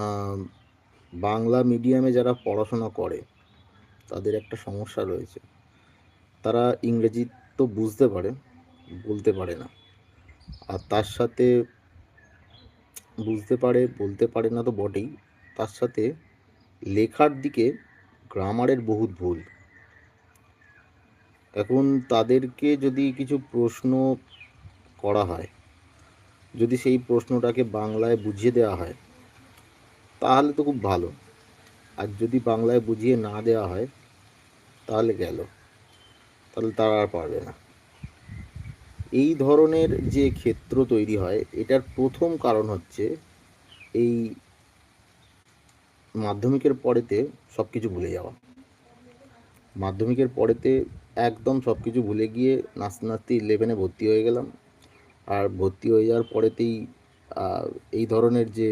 আহ, বাংলা মিডিয়ামে যারা পড়াশোনা করে তাদের একটা সমস্যা রয়েছে। তারা ইংরেজি তো বুঝতে পারে, বলতে পারে না। আর তার সাথে বুঝতে পারে, বলতে পারে না তো বটেই, তার সাথে লেখার দিকে গ্রামারের বহুত ভুল। এখন তাদেরকে যদি কিছু প্রশ্ন করা হয়, যদি সেই প্রশ্নটাকে বাংলায় বুঝিয়ে দেওয়া হয় তাহলে তো খুব ভালো। আর যদি বাংলায় বুঝিয়ে না দেওয়া হয় তাহলে গেল, তাহলে তারা আর পারবে না। এই ধরনের যে ক্ষেত্র তৈরি হয়, এটার প্রথম কারণ হচ্ছে এই মাধ্যমিকের পরেতে সব কিছু ভুলে যাওয়া। মাধ্যমিকের পরেতে একদম সব কিছু ভুলে গিয়ে নাচতে নাচতে 11-এ ভর্তি হয়ে গেলাম। আর ভর্তি হয়ে যাওয়ার পরেতেই এই ধরনের যে